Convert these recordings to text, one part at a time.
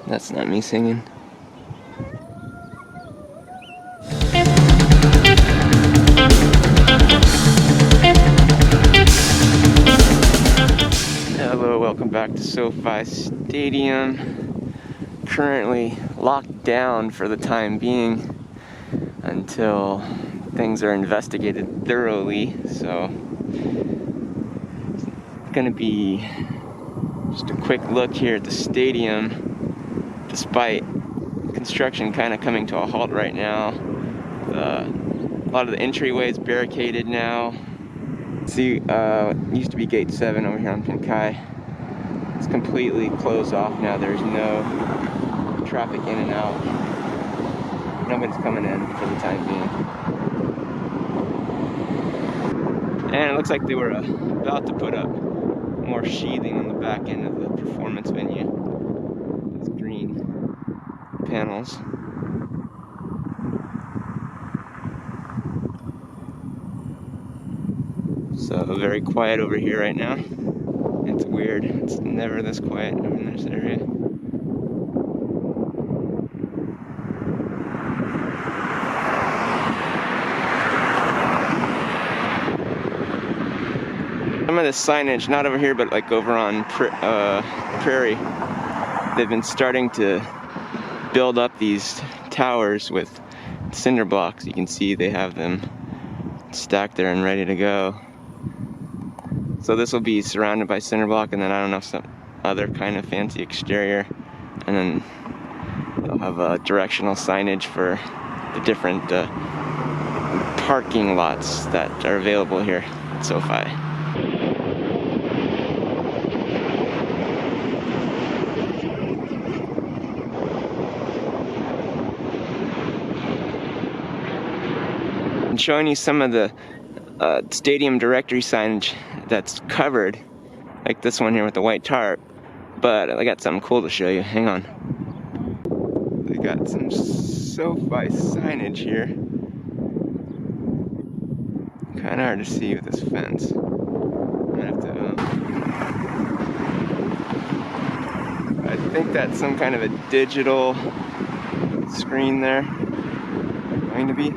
That's not me singing. Hello, welcome back to SoFi Stadium. Currently locked down for the time being until things are investigated thoroughly, so it's gonna be just a quick look here at the stadium. Despite construction kind of coming to a halt right now, a lot of the entryways barricaded now. See, used to be gate 7 over here on Pinkai. It's completely closed off now. There's no traffic in and out. Nobody's coming in for the time being. And it looks like they were about to put up more sheathing on the back end of the performance venue. Those green panels. So very quiet over here right now. It's weird. It's never this quiet in this area. Some of the signage, not over here, but like over on Prairie, they've been starting to build up these towers with cinder blocks. You can see they have them stacked there and ready to go. So this will be surrounded by cinder block, and then I don't know, some other kind of fancy exterior, and then they'll have a directional signage for the different parking lots that are available here at SoFi. I'm showing you some of the stadium directory signage that's covered, like this one here with the white tarp, but I got something cool to show you. Hang on. They got some SoFi signage here. Kind of hard to see with this fence. I'm gonna have to, I think that's some kind of a digital screen there, going to be.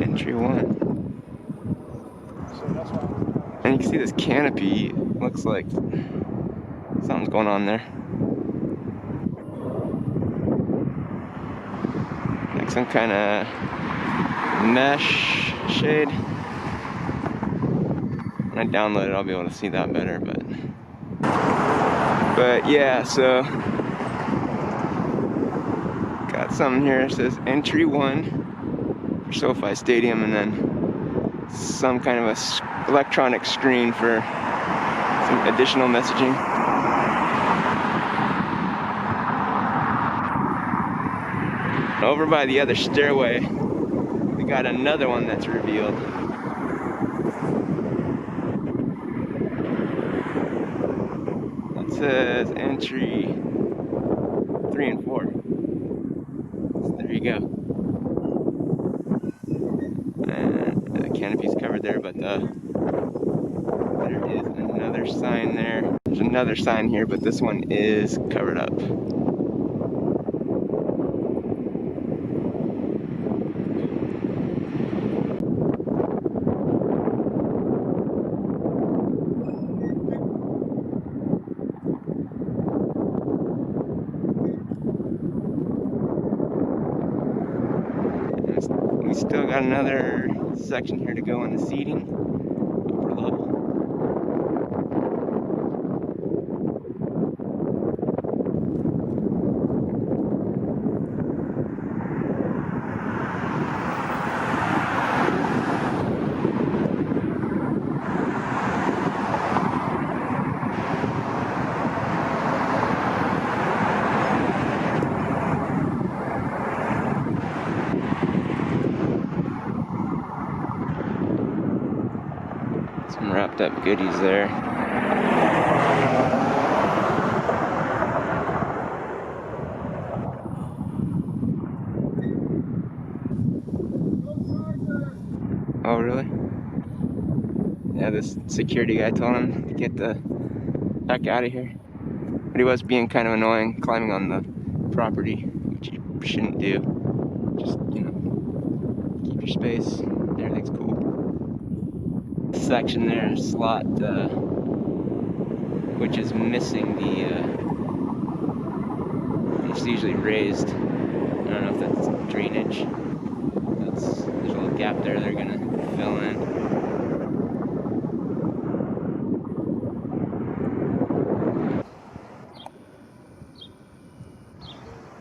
Entry 1. And you can see this canopy. Looks like something's going on there. Like some kind of mesh shade. When I download it, I'll be able to see that better. But yeah, so got something here. It says Entry 1. SoFi Stadium, and then some kind of a electronic screen for some additional messaging. Over by the other stairway, we got another one that's revealed. It says entry 3 and 4. So there you go. Canopy's covered there, but there is another sign there. There's another sign here, but this one is covered up. We still got another section here to go on the seating, upper level. Some wrapped up goodies there. Oh, really? Yeah, this security guy told him to get the heck out of here. But he was being kind of annoying, climbing on the property, which you shouldn't do. Just, you know, keep your space. Everything's cool. This section there, slot, which is missing the, it's usually raised. I don't know if that's drainage. There's a little gap there they're gonna fill in.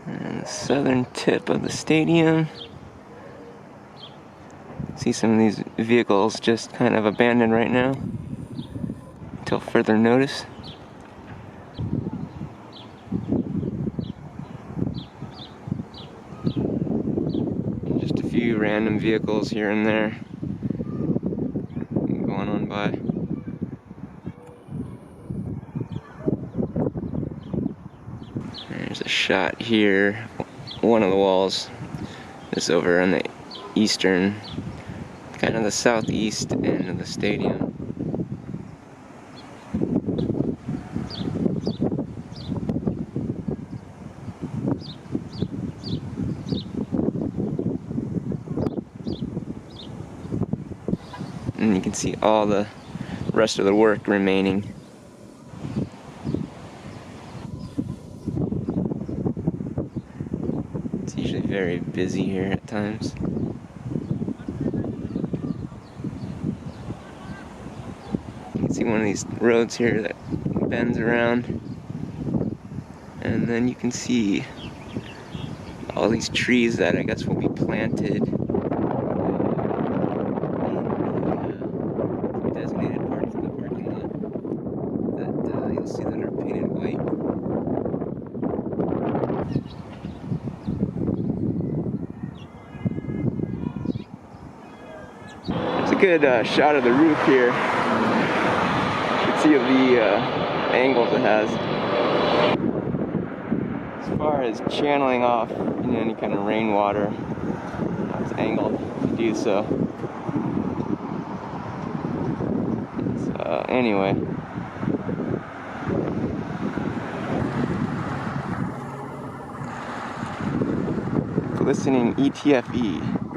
And the southern tip of the stadium. See some of these vehicles just kind of abandoned right now until further notice. Just a few random vehicles here and there going on by. There's a shot here. One of the walls is over on the eastern, kind of the southeast end of the stadium. And you can see all the rest of the work remaining. It's usually very busy here at times. You can see one of these roads here that bends around. And then you can see all these trees that I guess will be planted in the designated parts of the parking lot that you'll see that are painted white. There's a good shot of the roof here. You can see the angles it has. As far as channeling off any kind of rainwater, it's angled to do so. So anyway, glistening ETFE.